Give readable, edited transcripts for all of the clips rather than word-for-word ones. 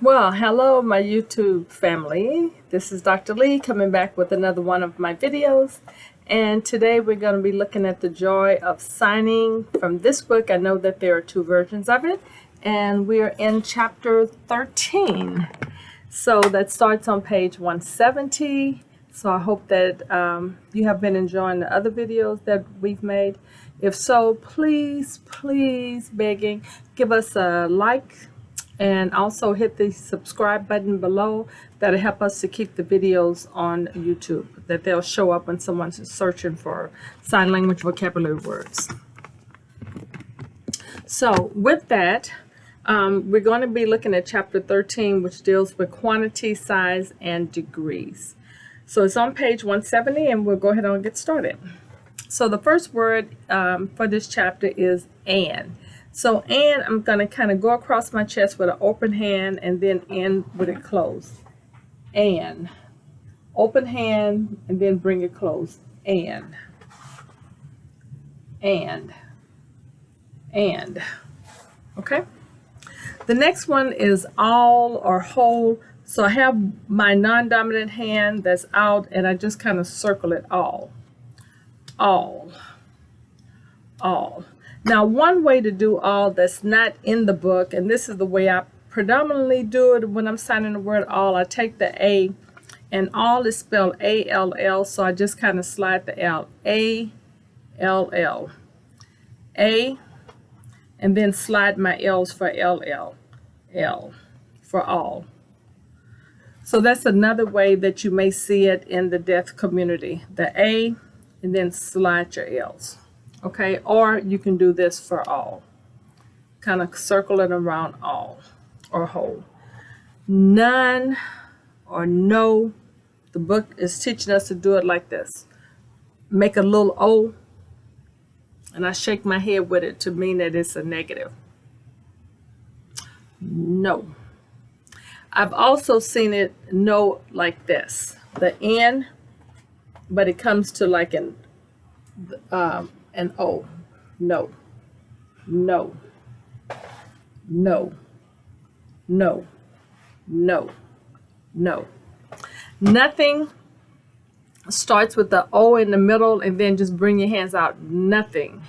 Well, hello, my YouTube family. This is Dr. Lee coming back with another one of my videos. And today we're going to be looking at the joy of signing from this book. I know that there are two versions of it. And we're in chapter 13. So that starts on page 170. So I hope that you have been enjoying the other videos that we've made. If so, please, begging, give us a like. And also hit the subscribe button below. That'll help us to keep the videos on YouTube, that they'll show up when someone's searching for sign language vocabulary words. So with that, we're going to be looking at chapter 13, which deals with quantity, size, and degrees. So it's on page 170, and we'll go ahead and get started. So the first word for this chapter is and. So, and I'm going to kind of go across my chest with an open hand and then end with it closed. And. Open hand and then bring it closed. And. And. Okay? The next one is all or whole. So I have my non-dominant hand that's out and I just kind of circle it all. All. Now, one way to do all that's not in the book, and this is the way I predominantly do it when I'm signing the word all, I take the A, and all is spelled A-L-L, so I just kind of slide the L. A-L-L. A, and then slide my L's for L-L. L, for all. So that's another way that you may see it in the deaf community. The A, and then slide your L's. Okay, or you can do this for all. Kind of circle it around all or whole. None or no. The book is teaching us to do it like this. Make a little O, and I shake my head with it to mean that it's a negative. No. I've also seen it no like this. The N, but it comes to like an O. No. No. No. No. No. No. Nothing starts with the O in the middle and then just bring your hands out. Nothing.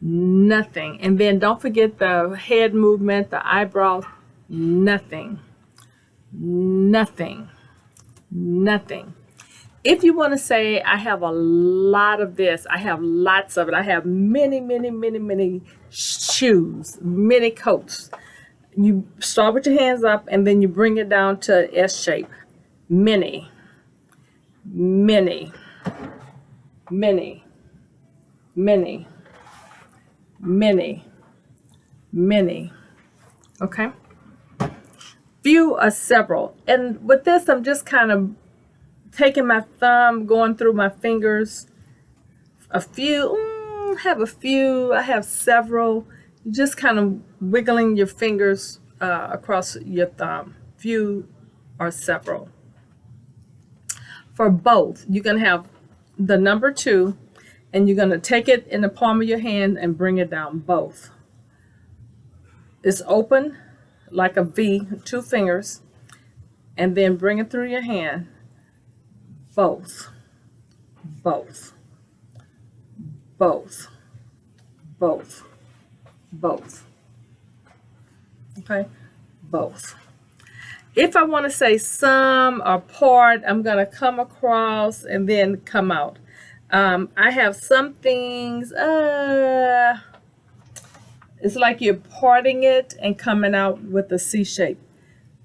Nothing. And then don't forget the head movement, the eyebrows. Nothing. Nothing. Nothing. If you want to say, I have a lot of this, I have lots of it, I have many shoes, many coats. You start with your hands up and then you bring it down to S shape. Many. Okay? Few or several. And with this, I'm just kind of taking my thumb, going through my fingers. A few, have a few, I have several. Just kind of wiggling your fingers across your thumb. Few or several. For both, you're going to have the number 2, and you're going to take it in the palm of your hand and bring it down, both. It's open like a V, 2 fingers, and then bring it through your hand. Both. Okay, both. If I want to say some or part, I'm going to come across and then come out. I have some things, it's like you're parting it and coming out with a C shape.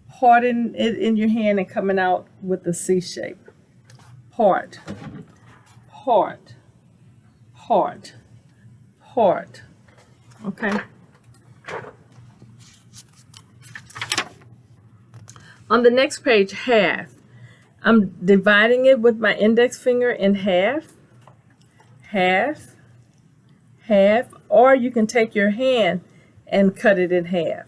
Parting it in your hand and coming out with a C shape. Part. Okay. On the next page, half. I'm dividing it with my index finger in half, or you can take your hand and cut it in half.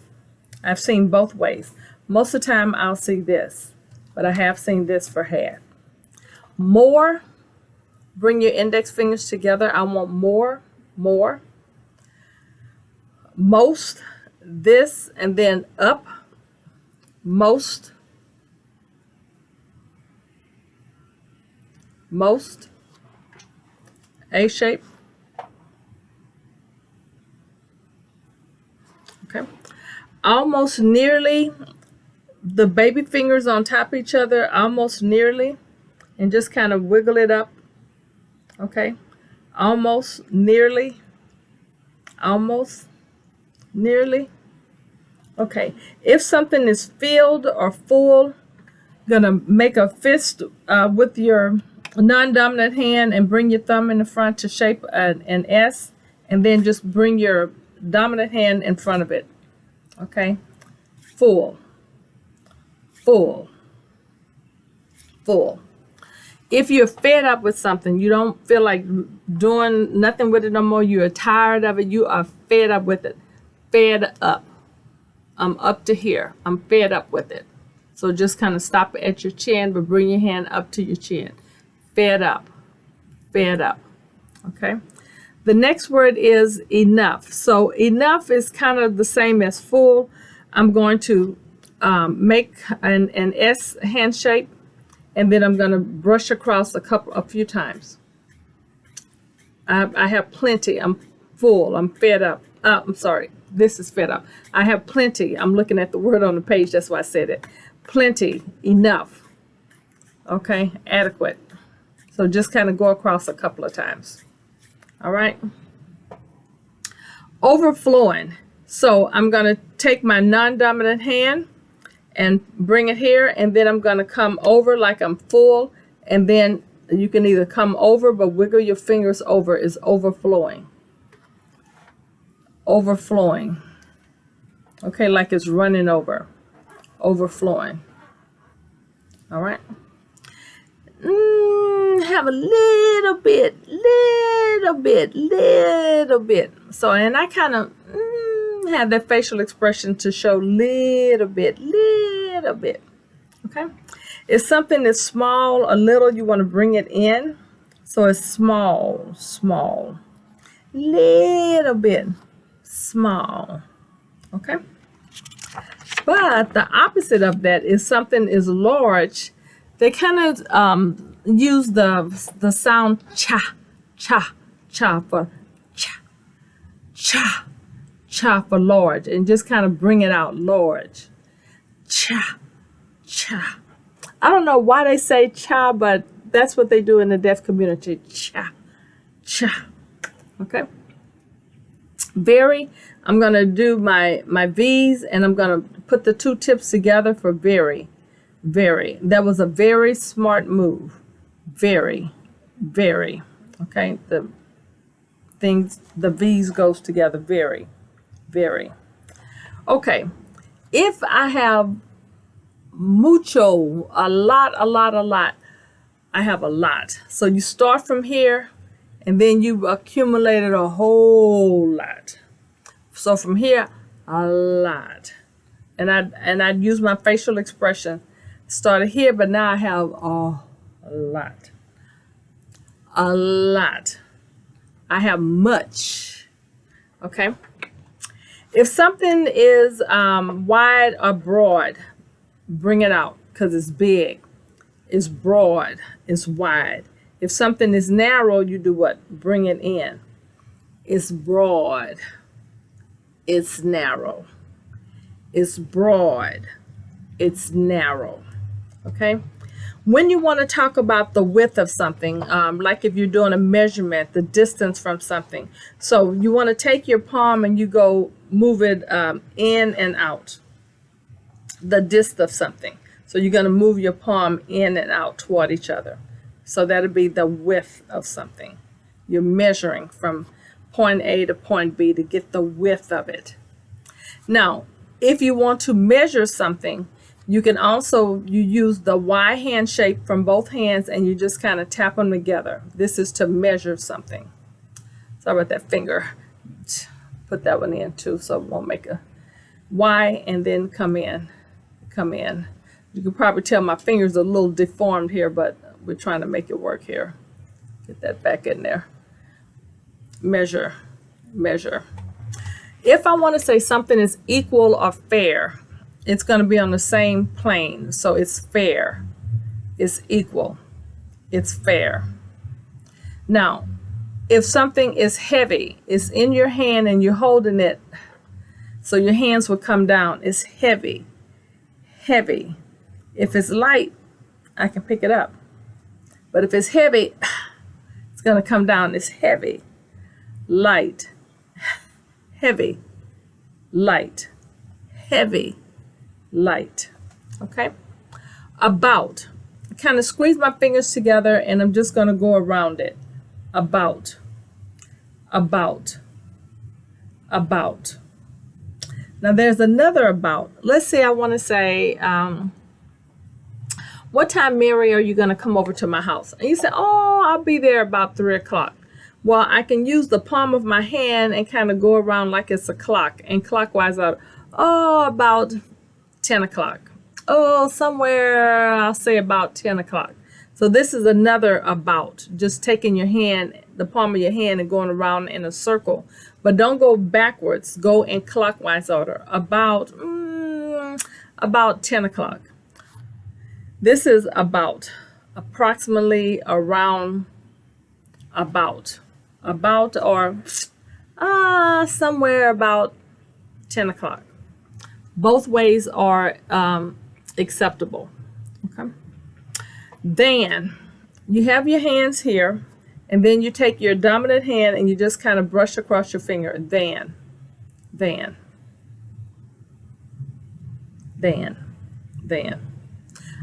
I've seen both ways. Most of the time I'll see this, but I have seen this for half. More, bring your index fingers together. I want more. Most, this, and then up. most, A shape. Okay. Almost nearly, the baby fingers on top of each other, almost nearly, and just kind of wiggle it up. Okay. Almost, nearly, almost, nearly. Okay. If something is filled or full, gonna make a fist with your non-dominant hand and bring your thumb in the front to shape an S, and then just bring your dominant hand in front of it. Okay. Full, full, full. If you're fed up with something, you don't feel like doing nothing with it no more, you are tired of it, you are fed up with it. Fed up. I'm up to here. I'm fed up with it. So just kind of stop at your chin, but bring your hand up to your chin. Fed up. Fed up. Okay. The next word is enough. So enough is kind of the same as full. I'm going to make an S hand shape, and then I'm going to brush across a few times. I have plenty. I'm full. I'm fed up. I'm sorry. This is fed up. I have plenty. I'm looking at the word on the page. That's why I said it. Plenty. Enough. Okay. Adequate. So just kind of go across a couple of times. All right. Overflowing. So I'm going to take my non-dominant hand and bring it here, and then I'm going to come over like I'm full, and then you can either come over, but wiggle your fingers over is overflowing. Overflowing. Okay, like it's running over. Overflowing. All right. Have a little bit. So, and I kind of have that facial expression to show little bit. Okay. If something is small, a little, you want to bring it in. So it's small. Little bit. Small. Okay. But the opposite of that is something is large. They kind of use the sound cha for cha for large, and just kind of bring it out large. Cha. I don't know why they say cha, but that's what they do in the deaf community. Cha. Okay. Very. I'm going to do my V's, and I'm going to put the two tips together for very. That was a very smart move. Very. Okay. The V's goes together. Very. Okay. If I have mucho, a lot, I have a lot. So you start from here, and then you accumulated a whole lot. So from here, a lot. And I'd use my facial expression. Started here, but now I have a lot. I have much. Okay. If something is wide or broad, bring it out, because it's big. It's broad. It's wide. If something is narrow, you do what? Bring it in. It's broad. It's narrow. It's broad. It's narrow. Okay. When you want to talk about the width of something, like if you're doing a measurement, the distance from something. So you want to take your palm and you go move it in and out. The distance of something. So you're going to move your palm in and out toward each other. So that'll be the width of something. You're measuring from point A to point B to get the width of it. Now, if you want to measure something, you can also, you use the Y hand shape from both hands, and you just kind of tap them together. This is to measure something. Sorry about that finger. Put that one in too, so it won't make a Y, and then come in. You can probably tell my fingers are a little deformed here, but we're trying to make it work here. Get that back in there. Measure. If I want to say something is equal or fair, it's going to be on the same plane. So it's fair, it's equal, it's fair. Now, if something is heavy, it's in your hand and you're holding it, so your hands will come down. It's heavy, heavy. If it's light, I can pick it up. But if it's heavy, it's going to come down. It's heavy, light, heavy, light, heavy, light. Okay? About. I kind of squeeze my fingers together and I'm just going to go around it. About, about, about. Now there's another about. Let's say I want to say, what time, Mary, are you going to come over to my house? And you say, oh, I'll be there about 3 o'clock. Well, I can use the palm of my hand and kind of go around like it's a clock and clockwise out. Oh, about 10 o'clock. Oh, somewhere, I'll say about 10 o'clock. So this is another about, just taking your hand, the palm of your hand, and going around in a circle. But don't go backwards. Go in clockwise order. About 10 o'clock. This is about, approximately, around, about, or somewhere about 10 o'clock. Both ways are acceptable. Okay. Then you have your hands here, and then you take your dominant hand and you just kind of brush across your finger. Then.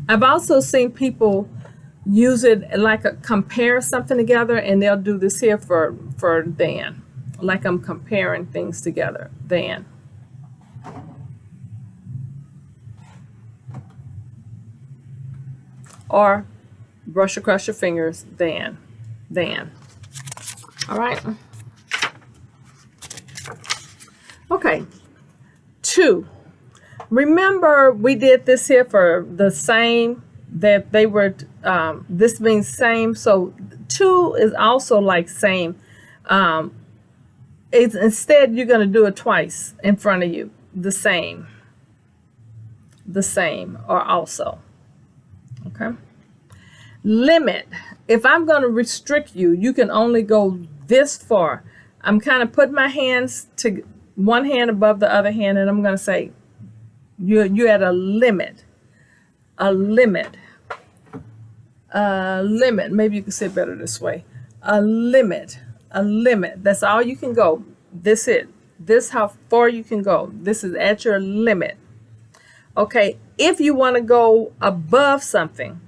I've also seen people use it like compare something together, and they'll do this here for then, like I'm comparing things together. Then. Or brush across your fingers, then. All right. Okay. 2. Remember, we did this here for the same, that they were, this means same. So 2 is also like same. It's, instead, you're going to do it twice in front of you. The same, or also. Okay. Limit. If I'm going to restrict you, you can only go this far. I'm kind of putting my hands to one hand above the other hand, and I'm going to say, you're at a limit. A limit. Maybe you can say it better this way. A limit. That's all you can go. This it. This how far you can go. This is at your limit. Okay, if you want to go above something,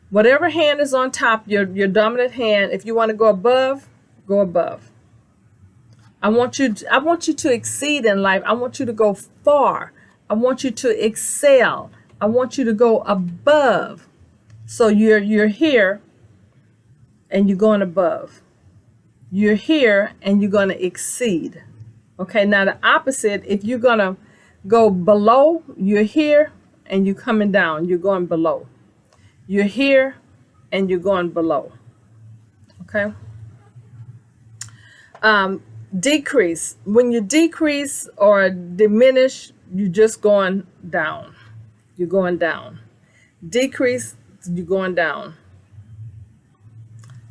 whatever hand is on top, your dominant hand, if you want to go above, go above. I want you to exceed in life. I want you to go far. I want you to excel. I want you to go above. So you're here and you're going above. You're here and you're going to exceed. Okay, now the opposite, if you're going to go below, you're here and you're coming down, you're going below. You're here and you're going below. Okay. Decrease. When you decrease or diminish, you're just going down. You're going down. Decrease, you're going down.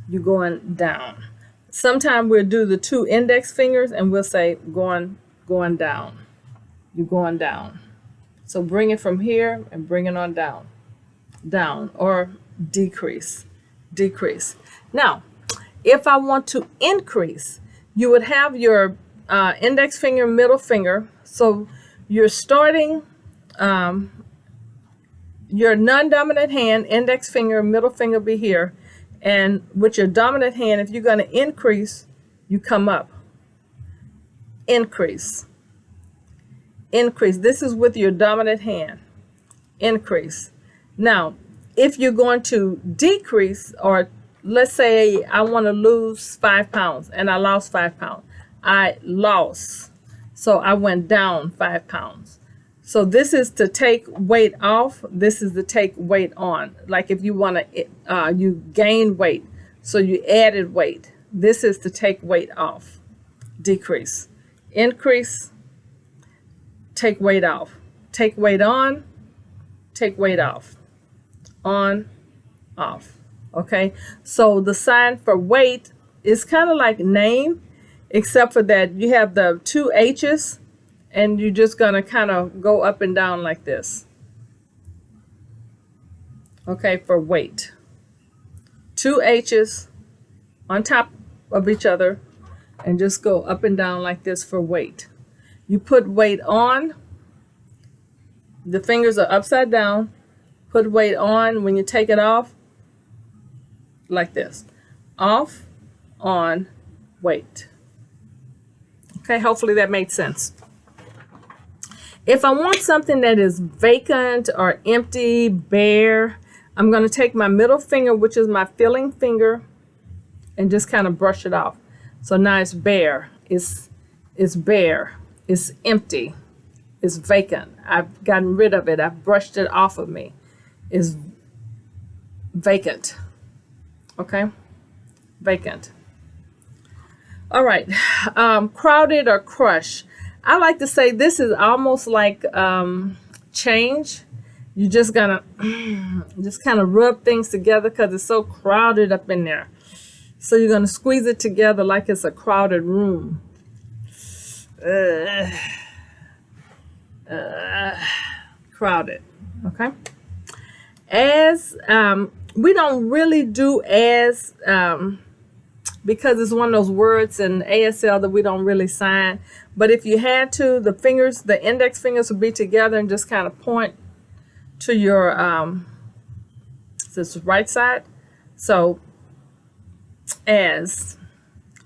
You're going down. Sometimes we'll do the 2 index fingers and we'll say going down. You're going down. So bring it from here and bring it on down. Down, or decrease. Now, if I want to increase, you would have your index finger, middle finger. So you're starting your non-dominant hand, index finger, middle finger be here. And with your dominant hand, if you're going to increase, you come up. Increase. This is with your dominant hand. Increase. Now, if you're going to decrease, or let's say I want to lose 5 pounds and I lost 5 pounds. I lost. So I went down 5 pounds. So this is to take weight off. This is to take weight on. Like if you want to, you gain weight. So you added weight. This is to take weight off. Decrease. Increase. Take weight off. take weight on, take weight off, on, off. Okay, so the sign for weight is kind of like name, except for that you have the two H's, and you're just gonna kind of go up and down like this. Okay, for weight. Two H's on top of each other, and just go up and down like this for weight. You put weight on, the fingers are upside down, put weight on. When you take it off, like this, off, on, weight. Okay, hopefully that made sense. If I want something that is vacant or empty, bare, I'm going to take my middle finger, which is my filling finger, and just kind of brush it off. So now it's bare, it's bare, it's empty, it's vacant. I've gotten rid of it. I've brushed it off of me. It's vacant. Okay, vacant. All right, crowded or crush. I like to say this is almost like change. You're just gonna just kind of rub things together because it's so crowded up in there. So you're gonna squeeze it together like it's a crowded room. Crowded. Okay. As we don't really do as because it's one of those words in ASL that we don't really sign. But if you had to, the fingers, the index fingers would be together and just kind of point to your this right side. So as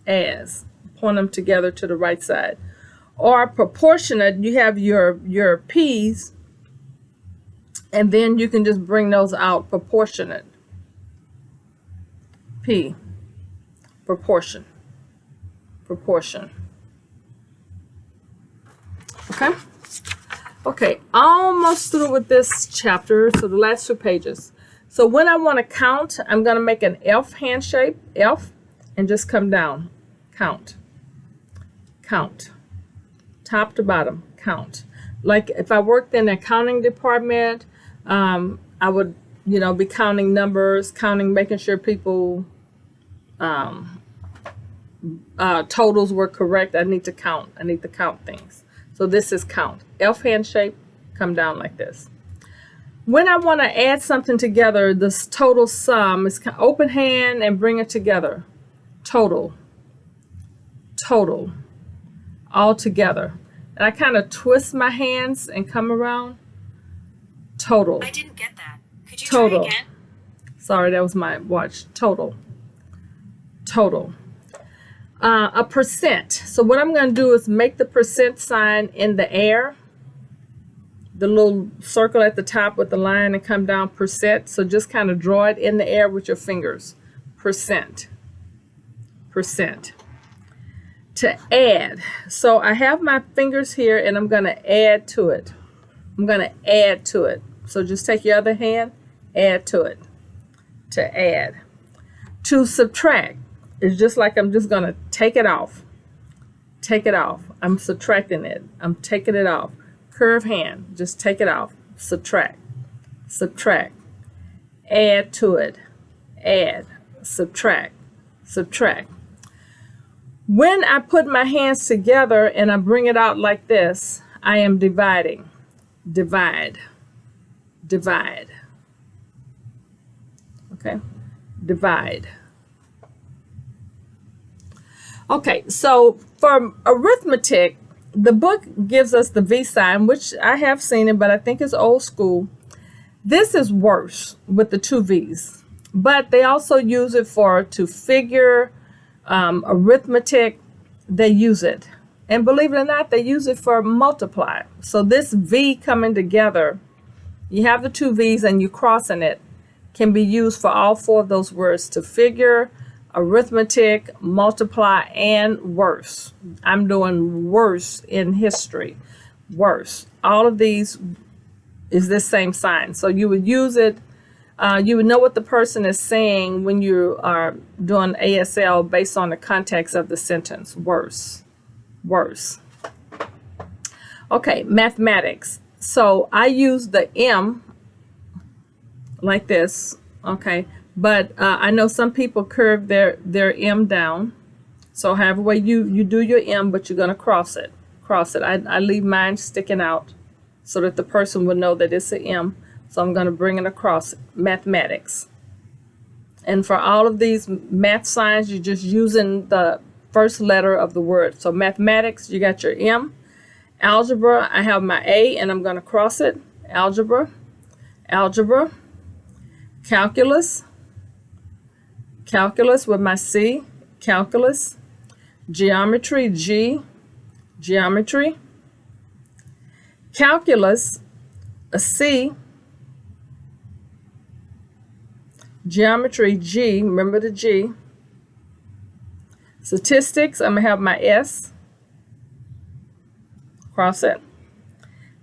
point them together to the right side. Or proportionate, you have your P's, and then you can just bring those out. Proportionate. P. Proportion. Proportion. Okay? Okay, almost through with this chapter, so the last 2 pages. So when I want to count, I'm going to make an F hand shape, F, and just come down. Count. Count. Top to bottom, count. Like if I worked in the accounting department, I would, be counting numbers, making sure people totals were correct. I need to count things. So this is count. F hand shape, come down like this. When I want to add something together, this total sum is open hand and bring it together. Total. Total. All together. And I kind of twist my hands and come around. Total. I didn't get that. Could you Total. try again? Sorry, that was my watch. Total. Total. A percent. So what I'm going to do is make the percent sign in the air. The little circle at the top with the line and come down, percent. So just kind of draw it in the air with your fingers. Percent. Percent. To add. So I have my fingers here and I'm going to add to it. I'm going to add to it. So just take your other hand, add to it. To add. To subtract. It's just like I'm just going to take it off. Take it off. I'm subtracting it. I'm taking it off. Curve hand. Just take it off. Subtract. Subtract. Add to it. Add. Subtract. Subtract. When I put my hands together and I bring it out like this, I am dividing. Divide. Divide. Okay? Divide. Okay, so for arithmetic, the book gives us the V sign, which I have seen it, but I think it's old school. This is worse with the 2 V's, but they also use it to figure, arithmetic. They use it. And believe it or not, they use it for multiply. So this V coming together, you have the 2 V's and you crossing it, can be used for all 4 of those words: to figure, arithmetic, multiply, and worse. I'm doing worse in history. Worse. All of these is this same sign. So you would use it. You would know what the person is saying when you are doing ASL based on the context of the sentence. Worse. Worse. Okay, mathematics. So I use the M like this, okay? But I know some people curve their M down. So however way you do your M, but you're gonna cross it. I leave mine sticking out so that the person will know that it's an M. So I'm gonna bring it across. Mathematics. And for all of these math signs, you're just using the first letter of the word. So mathematics, you got your M. Algebra, I have my A and I'm gonna cross it. Algebra. Calculus with my C. Calculus. Geometry, G. Geometry. Calculus, a C. Geometry, G. Remember the G. Statistics, I'm going to have my S. Cross it.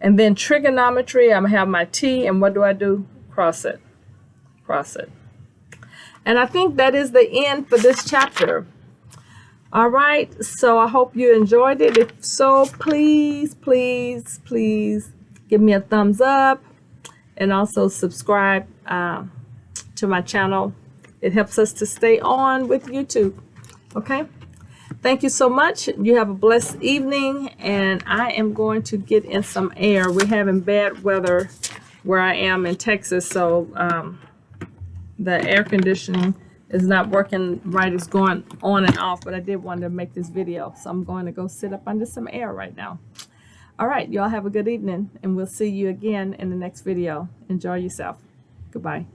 And then trigonometry, I'm going to have my T. And what do? Cross it. And I think that is the end for this chapter. All right, so I hope you enjoyed it. If so, please give me a thumbs up and also subscribe to my channel. It helps us to stay on with YouTube. Okay, thank you so much. You have a blessed evening, and I am going to get in some air. We're having bad weather where I am in Texas, so the air conditioning is not working right. It's going on and off, but I did want to make this video, so I'm going to go sit up under some air right now. All right, y'all have a good evening, and we'll see you again in the next video. Enjoy yourself. Goodbye.